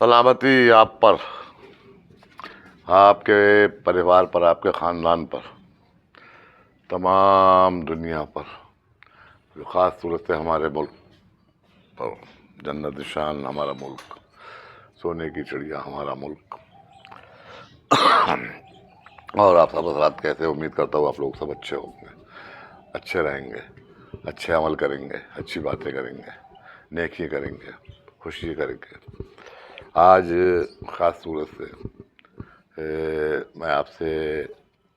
सलामती आप पर, आपके परिवार पर, आपके ख़ानदान पर, तमाम दुनिया पर, जो ख़ास सूरत से हमारे मुल्क पर। जन्नत शान हमारा मुल्क, सोने की चिड़िया हमारा मुल्क। और आप सब हज़रात कैसे? उम्मीद करता हूँ आप लोग सब अच्छे होंगे, अच्छे रहेंगे, अच्छे अमल करेंगे, अच्छी बातें करेंगे, नेकी करेंगे, खुशी करेंगे। आज ख़ास सूरत से मैं आपसे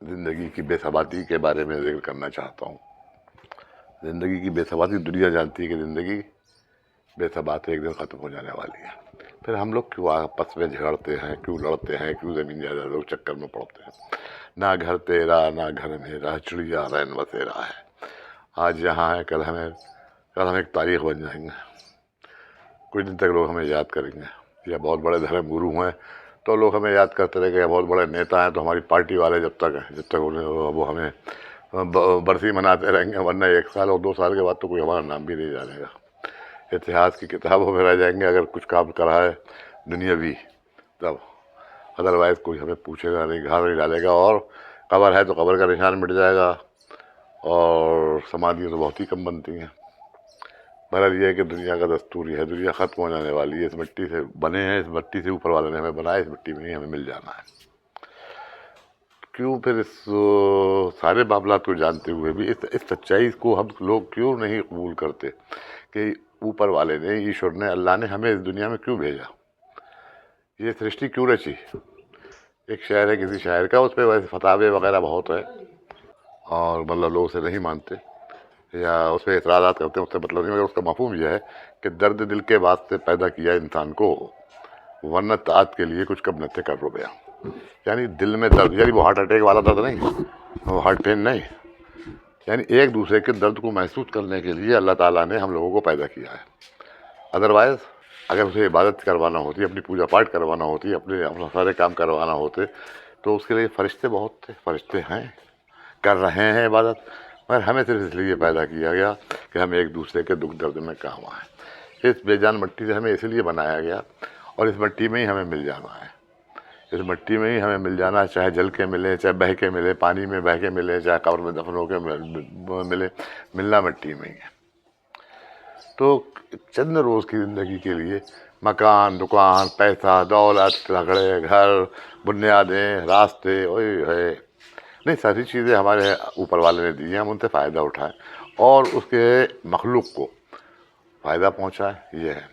ज़िंदगी की बेसबाती के बारे में जिक्र करना चाहता हूँ। ज़िंदगी की बेसबाती, दुनिया जानती है कि ज़िंदगी बेसबात एक दिन ख़त्म हो जाने वाली है। फिर हम लोग क्यों आपस में झगड़ते हैं, क्यों लड़ते हैं, क्यों ज़मीन जायदादों के चक्कर में पड़ते हैं? ना घर तेरा ना घर मेरा, चिड़िया रैन बसेरा है। आज यहाँ है, कल हम एक तारीख बन जाएंगे। कुछ दिन तक लोग हमें याद करेंगे, या बहुत बड़े धर्म गुरु हैं तो लोग हमें याद करते रहेंगे, या बहुत बड़े नेता हैं तो हमारी पार्टी वाले जब तक उन्हें वो हमें बरसी मनाते रहेंगे, वरना 1 साल और 2 साल के बाद तो कोई हमारा नाम भी नहीं जानेगा। इतिहास की किताबों में रह जाएंगे अगर कुछ काम करा है दुनियावी तब। अदरवाइज़ कोई हमें पूछेगा नहीं, घर नहीं डालेगा, और कब्र है तो कब्र का निशान मिट जाएगा, और समाधियाँ तो बहुत ही कम बनती हैं। बहरहाल ये है कि दुनिया का दस्तूर ही है, दुनिया ख़त्म हो जाने वाली है। इस मिट्टी से बने हैं, इस मिट्टी से ऊपर वाले ने हमें बनाया, इस मिट्टी में ही हमें मिल जाना है। क्यों फिर इस सारे मामलात को जानते हुए भी इस सच्चाई को हम लोग क्यों नहीं कबूल करते कि ऊपर वाले ने, ईश्वर ने, अल्लाह ने हमें इस दुनिया में क्यों भेजा, ये सृष्टि क्यों रची? एक शायर है किसी शायर का, उस पर वैसे फतावे वगैरह बहुत है, और मतलब लोग उसे नहीं मानते या उस पर एतराज़ात करते हैं, उससे मतलब नहीं, मगर उसका मफहूम यह है कि दर्द दिल के वास्ते पैदा किया इंसान को, वरना तात के लिए कुछ कब न थे कर रुपया। यानी दिल में दर्द, यानी वो हार्ट अटैक वाला दर्द नहीं, वो हार्ट पेन नहीं, यानी एक दूसरे के दर्द को महसूस करने के लिए अल्लाह ताला ने हम लोगों को पैदा किया है। अदरवाइज़ अगर उसे इबादत करवाना होती, अपनी पूजा पाठ करवाना होती, अपना सारे काम करवाना होते, तो उसके लिए फ़रिश्ते बहुत थे, फ़रिश्ते हैं, कर रहे हैं इबादत। मगर हमें सिर्फ इसलिए पैदा किया गया कि हम एक दूसरे के दुख दर्द में काम आए। इस बेजान मिट्टी से हमें इसलिए बनाया गया, और इस मिट्टी में ही हमें मिल जाना है। इस मिट्टी में ही हमें मिल जाना है, चाहे जल के मिले, चाहे बह के मिले, पानी में बह के मिले, चाहे कब्र में दफन होकर मिले, मिलना मिट्टी में ही है। तो चंद रोज़ की ज़िंदगी के लिए मकान, दुकान, पैसा, दौलत, झगड़े, घर, बुनियादें, रास्ते, ओए है नहीं, सारी चीज़ें हमारे ऊपर वाले ने दी हैं, हम उनसे फ़ायदा उठाएं और उसके मखलूक को फ़ायदा पहुंचाएं। ये है,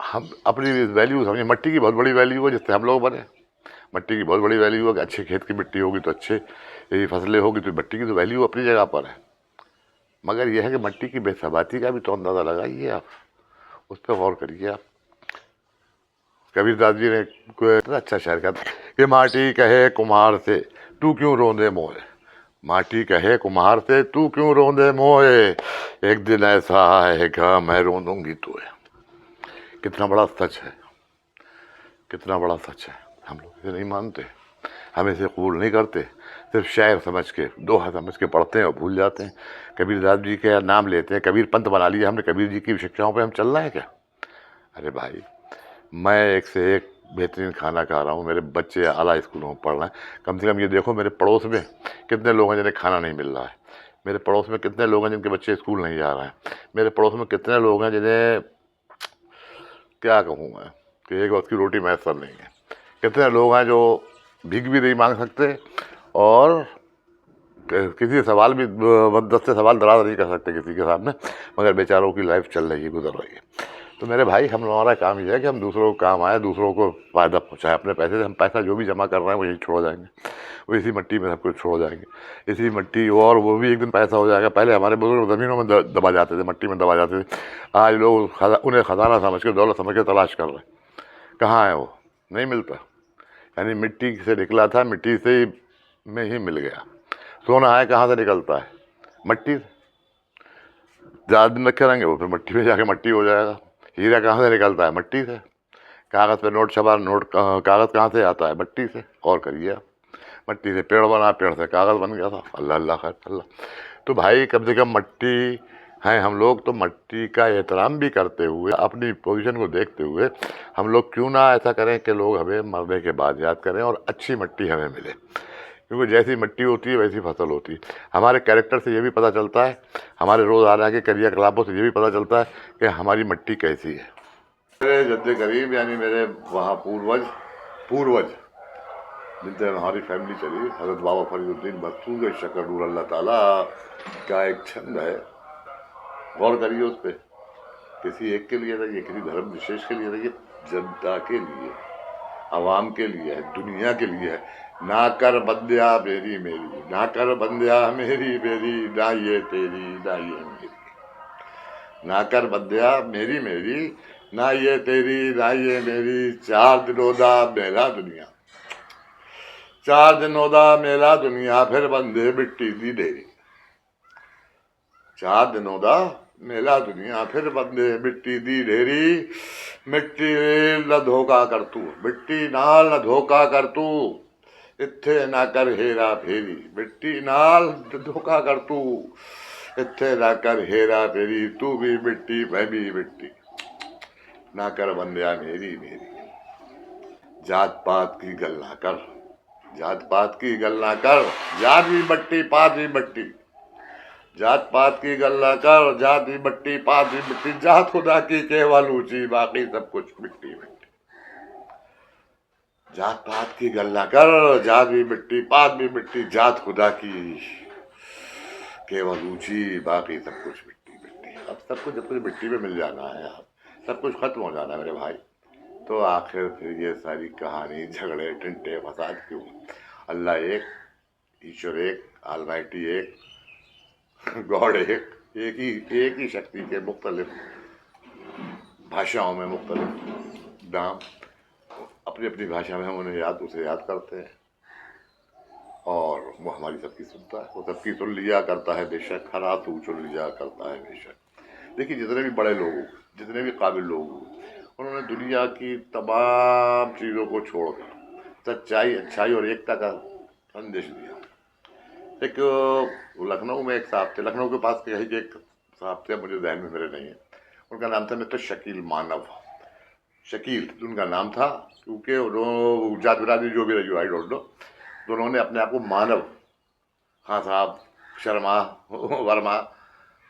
हम अपनी वैल्यू समझें। मिट्टी की बहुत बड़ी वैल्यू है जिससे हम लोग बने। मिट्टी की बहुत बड़ी वैल्यू है कि अच्छे खेत की मिट्टी होगी तो अच्छे फसलें होगी, तो मिट्टी की तो वैल्यू अपनी जगह पर है। मगर यह है कि मिट्टी की बेसबाती का भी तो अंदाज़ा लगाइए आप, उस पर गौर करिए आप। कबीर दास जी ने कोई अच्छा शायर कहा था कि माटी कहे कुम्हार से तू क्यों रोंदे मोए, माटी कहे कुम्हार से तू क्यों रोंदे मोए, एक दिन ऐसा आएगा मैं रोंदूंगी तोए। कितना बड़ा सच है, कितना बड़ा सच है। हम लोग इसे नहीं मानते, हम इसे कबूल नहीं करते, सिर्फ शायर समझ के, दोहा समझ के पढ़ते हैं और भूल जाते हैं। कबीर दास जी के नाम लेते हैं, कबीर पंथ बना लिया हमने, कबीर जी की शिक्षाओं पे हम चल रहे हैं क्या? अरे भाई, मैं एक से एक बेहतरीन खाना खा रहा हूँ, मेरे बच्चे आला स्कूलों में पढ़ रहे हैं। कम से कम ये देखो मेरे पड़ोस में कितने लोग हैं जिन्हें खाना नहीं मिल रहा है, मेरे पड़ोस में कितने लोग हैं जिनके बच्चे स्कूल नहीं जा रहे हैं, मेरे पड़ोस में कितने लोग हैं जिन्हें क्या कहूँ मैं कि एक वक्त की रोटी मैसर नहीं है, कितने लोग हैं जो भीख भी नहीं मांग सकते और किसी सवाल भी 10 से सवाल दराज नहीं कर सकते किसी के सामने, मगर बेचारों की लाइफ चल रही है, गुजर रही है। तो मेरे भाई, हम हमारा काम ये है कि हम दूसरों को काम आए, दूसरों को फ़ायदा पहुँचाएं। अपने पैसे से हम पैसा जो भी जमा कर रहे हैं वो यही छोड़ जाएंगे, वो इसी मिट्टी में सब कुछ छोड़ जाएंगे, इसी मिट्टी, और वो भी एक दिन पैसा हो जाएगा। पहले हमारे बुजुर्ग ज़मीनों में दबा जाते थे, मिट्टी में दबा जाते थे, आज लोग उन्हें खजाना समझ के, दौलत समझ के तलाश कर रहे हैं, कहाँ है वो, नहीं मिलता। यानी मिट्टी से निकला था, मिट्टी से में ही मिल गया। सोना है कहाँ से निकलता है? मिट्टी से। ज़्यादा दिन रखे रहेंगे वो फिर मिट्टी में जाके मट्टी हो जाएगा। हीरा कहाँ से निकलता है? मिट्टी से। कागज़ पे नोट छपा, कागज़ कहाँ से आता है? मिट्टी से। और करिए आप, मिट्टी से पेड़ बना, पेड़ से कागज़ बन गया था। अल्लाह अल्लाह खैर अल्लाह। तो भाई, कम से कम मिट्टी हैं हम लोग, तो मिट्टी का एहतराम भी करते हुए, अपनी पोजीशन को देखते हुए, हम लोग क्यों ना ऐसा करें कि लोग हमें मरने के बाद याद करें और अच्छी मिट्टी हमें मिले। क्योंकि जैसी मिट्टी होती है वैसी फसल होती है। हमारे कैरेक्टर से ये भी पता चलता है, हमारे रोज़ाना के क्रियाकलापों से ये भी पता चलता है कि हमारी मिट्टी कैसी है। मेरे जद्द करीब यानी मेरे वहाँ पूर्वज पूर्वज जिनसे हमारी फैमिली चली, हज़रत बाबा फरीदुद्दीन बख्तू के शकरूर अल्लाह ताला का एक छंद है, गौर करिए उस पर। किसी एक के लिए नहीं है, किसी धर्म विशेष के लिए नहीं है, जनता के लिए, आवाम के लिए है, दुनिया के लिए है। ना कर बंदिया मेरी मेरी, ना कर बंदिया मेरी मेरी, ना ये तेरी ना ये मेरी, ना कर बंदिया मेरी मेरी, ना ये तेरी ना ये मेरी, चार दिनों दा मेला दुनिया, चार दिनों दा मेला दुनिया, फिर बंदे मिट्टी दी ढेरी। चार दिनों दा मेला दुनिया, फिर बंदे मिट्टी दी ढेरी। मिट्टी न धोखा कर तू, मिट्टी नाल न धोखा कर तू, इत्थे ना कर हेरा फेरी, मिट्टी नाल धोखा कर तू, इत्थे ना कर हेरा फेरी, तू भी मिट्टी मैं भी मिट्टी, ना कर बंदिया मेरी मेरी। जात पात की गल ना कर, जात पात की गल ना कर, जात भी मट्टी पात भी मट्टी, जात पात की गल ना कर, जात भी मट्टी पात भी मिट्टी, जात खुदा की केवल ऊंची, बाकी सब कुछ मिट्टी मिट्टी। जात पात की गल ना कर, जात भी मिट्टी पात भी मिट्टी, जात खुदा की केवल ऊंची, बाकी सब कुछ मिट्टी मिट्टी। अब सब कुछ जब कुछ मिट्टी में मिल जाना है, अब सब कुछ खत्म हो जाना है मेरे भाई, तो आखिर फिर ये सारी कहानी झगड़े टिंटे फसाद क्यों? अल्लाह एक, ईश्वर एक, ऑलमाइटी एक, गॉड एक ही शक्ति के मुख्तलिफ भाषाओं में मुख्तलिफ नाम, अपनी अपनी भाषा में हम उन्हें उसे याद करते हैं, और वो हमारी सबकी सुनता है, वो सबकी सुन लिया करता है बेशक, हरा तू चुन लिया करता है बेशक। देखिए जितने भी बड़े लोग, जितने भी काबिल लोग, उन्होंने दुनिया की तमाम चीज़ों को छोड़कर सच्चाई, अच्छाई और एकता का संदेश दिया। एक लखनऊ में एक साहब थे, लखनऊ के पास कहीं के एक साहब थे, मुझे ध्यान में मेरे नहीं है, उनका नाम था मिस्टर शकील मानव, शकील उनका नाम था, क्योंकि उन्होंने जात बिरादरी जो भी रही, आई डोंट नो, तो उन्होंने अपने आप को मानव, खां साहब, शर्मा, वर्मा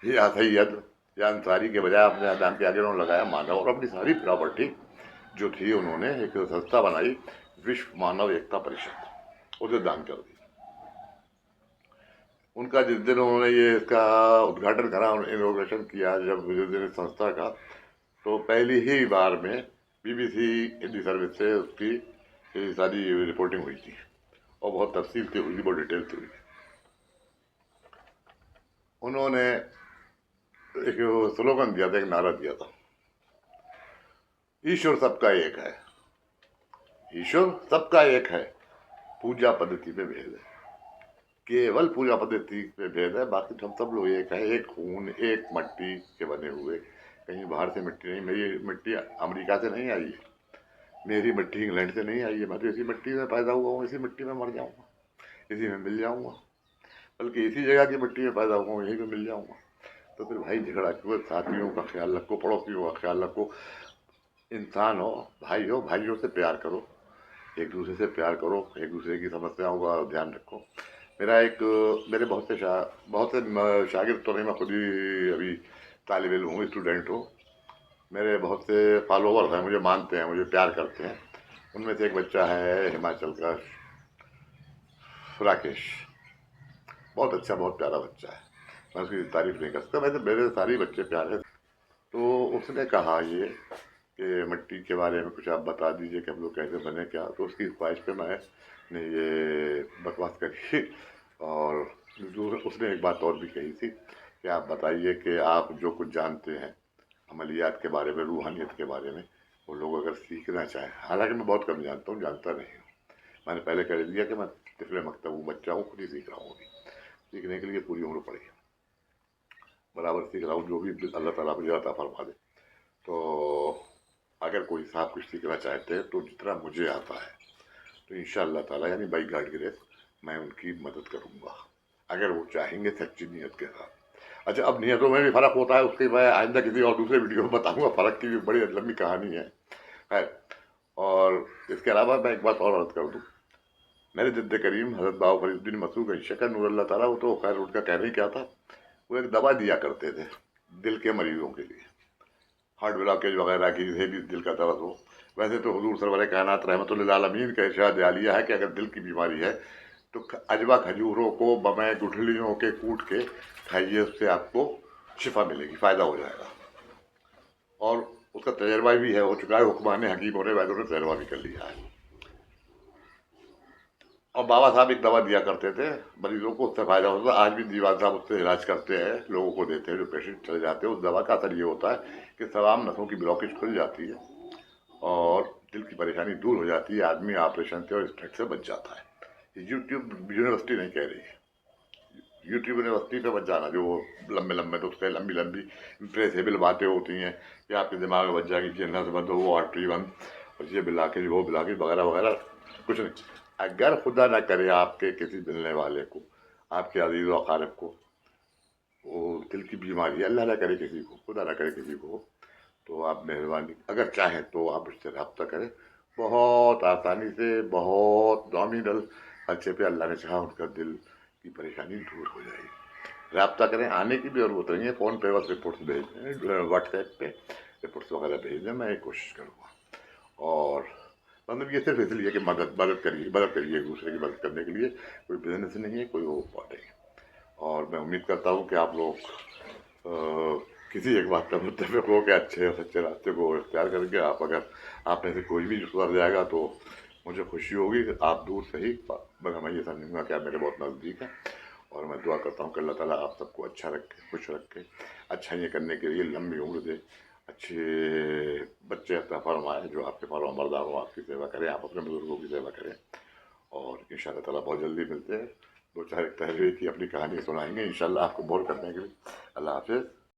या सैयद या अंसारी के बजाय अपने नाम के आगे उन्होंने लगाया मानव, और अपनी सारी प्रॉपर्टी जो थी उन्होंने एक संस्था बनाई, विश्व मानव एकता परिषद, उसे दान कर दी। उनका जिस दिन उन्होंने ये इसका उद्घाटन करा, इनोग्रेशन किया जब जिस दिन इस संस्था का, तो पहली ही बार में BBC हिंदी सर्विस से उसकी सारी रिपोर्टिंग हुई थी, और बहुत तफसील से हुई थी, बहुत डिटेल से हुई थी। उन्होंने एक स्लोगन दिया था, एक नारा दिया था, ईश्वर सबका एक है, ईश्वर सबका एक है, पूजा पद्धति में भेद है, केवल पूजा पद्धति में भेद है, बाकी हम सब लोग एक है, एक खून एक मट्टी के बने हुए, कहीं बाहर से मिट्टी नहीं, मेरी मिट्टी अमेरिका से नहीं आई है, मेरी मिट्टी इंग्लैंड से नहीं आई है, मैं तो इसी मिट्टी में पैदा हुआ हूँ, इसी मिट्टी में मर जाऊँगा, इसी में मिल जाऊँगा, बल्कि इसी जगह की मिट्टी में पैदा हुआ हूँ, यहीं पे मिल जाऊँगा। तो फिर भाई झगड़ा क्यों? साथियों का ख्याल रखो, पड़ोसियों का ख्याल रखो, इंसान हो, भाई हो, भाइयों से प्यार करो, एक दूसरे से प्यार करो, एक दूसरे की समस्याओं का ध्यान रखो। मेरे बहुत से शागिर्द तो नहीं, मैं खुद ही अभी तालिब इल्म हूँ, स्टूडेंट हूँ, मेरे बहुत से फॉलोवर्स हैं, मुझे मानते हैं, मुझे प्यार करते हैं। उनमें से एक बच्चा है हिमाचल का, राकेश, बहुत अच्छा, बहुत प्यारा बच्चा है, मैं उसकी तारीफ नहीं कर सकता, वैसे मेरे सारे बच्चे प्यारे। तो उसने कहा ये कि मिट्टी के बारे में कुछ आप बता दीजिए कि हम लोग कैसे बने क्या, तो उसकी ख्वाहिश पे मैंने ये बकवास करी, और उसने एक बात और भी कही थी कि आप बताइए कि आप जो कुछ जानते हैं अमलियात के बारे में, रूहानियत के बारे में, वो लोग अगर सीखना चाहें, हालांकि मैं बहुत कम जानता हूँ, जानता नहीं हूँ, मैंने पहले कह दिया कि मैं तिफले मकतब हूँ, बच्चा हूँ, खुद ही सीख रहा हूँ, अभी सीखने के लिए पूरी उम्र पड़ी, बराबर सीख रहा हूँ, जो भी अल्लाह ताला मुझे अता फरमा दे। तो अगर कोई साहब कुछ सीखना चाहते हैं तो जितना मुझे आता है तो इंशाअल्लाह ताला, यानी बाई गॉड ग्रेस, मैं उनकी मदद करूँगा, अगर वो चाहेंगे सच्ची नीयत के साथ। अच्छा, अब नियतों में भी फ़र्क होता है, उसकी मैं आइंदा किसी और दूसरे वीडियो में बताऊंगा, फ़र्क की भी बड़ी लंबी कहानी है। खैर, और इसके अलावा मैं एक बात और अर्ज कर दूँ। मेरे जद्द करीम हज़रत बाबा फरीदुद्दीन मसरूक शकर नूर अल्लाह ताला, वो तो खैर उनका कहना ही क्या था, वो एक दवा दिया करते थे दिल के मरीजों के लिए, हार्ट ब्लॉकेज वगैरह की, जिसे भी दिल का दर्द हो। वैसे तो हुजूर सरवर कायनात रहमतुल्लिल आलमीन का इरशाद आलिया है कि अगर दिल की बीमारी है तो अजवा खजूरों को बमै गुठलियों के कूट के खाइए, उससे आपको शिफा मिलेगी, फ़ायदा हो जाएगा। और उसका तजर्बा भी है, हो चुका है, हुक्माने हकीमों ने वैद्यों ने तजर्बा भी कर लिया है। और बाबा साहब एक दवा दिया करते थे मरीजों को, उससे फायदा होता था। आज भी दीवान साहब उससे इलाज करते हैं, लोगों को देते हैं जो पेशेंट चले जाते हैं। उस दवा का असर ये होता है कि तमाम नसों की ब्लॉकेज खुल जाती है और दिल की परेशानी दूर हो जाती है, आदमी ऑपरेशन से और स्ट्रेस से बच जाता है। यूट्यूब यूनिवर्सिटी नहीं कह रही है, यूट्यूब यूनिवर्सिटी पे मत जाना, जो लंबे लंबे तो उससे लंबी लंबी इम्प्रेसिबल बातें होती हैं कि आपके दिमाग में बच जाएगी कि नस बंद हो, वो आर्टरी बंद, और ये ब्लॉकेज वो ब्लॉकेज वगैरह वगैरह, कुछ नहीं। अगर खुदा ना करे आपके किसी मिलने वाले को, आपके अजीज व अकारिब को वो दिल की बीमारी, अल्लाह ना करे किसी को, खुदा ना करे किसी को, तो आप मेहरबानी अगर चाहें तो आप इससे रब्ता करें। बहुत आसानी से, बहुत नॉमिनल खर्चे पे अल्लाह ने चाहा उनका दिल की परेशानी दूर हो जाएगी। रब्ता करें, आने की भी जरूरत नहीं है, फ़ोन पे बस रिपोर्ट्स भेज दें, व्हाट्सएप पे रिपोर्ट्स वगैरह भेज दें, मैं कोशिश करूँगा। और मतलब ये सिर्फ इसलिए कि मदद करिए, एक दूसरे की मदद करने के लिए, कोई बिजनेस नहीं है, कोई वो बात नहीं है। और मैं उम्मीद करता हूँ कि आप लोग किसी एक बात पर मुत्तफिक हो के अच्छे और सच्चे रास्ते को इख्तियार करके, आप अगर आप में से कोई भी सुधर जाएगा तो मुझे खुशी होगी। आप दूर से ही, मगर मैं ये समझूंगा कि आप मेरे बहुत नज़दीक हैं। और मैं दुआ करता हूँ कि अल्लाह ताला आप सबको अच्छा रखे, खुश रखे, अच्छाइयाँ करने के लिए लंबी उम्र दे, अच्छे बच्चे अता फरमाए जो आपके फरमाबरदार हो, आपकी सेवा करें, आप अपने बुजुर्गों की सेवा करें। और इंशाअल्लाह ताला बहुत जल्दी मिलते हैं, दो चार एक तहरीर की अपनी कहानी सुनाएंगे इंशाअल्लाह आपको बोर करने के लिए। अल्लाह हाफिज़।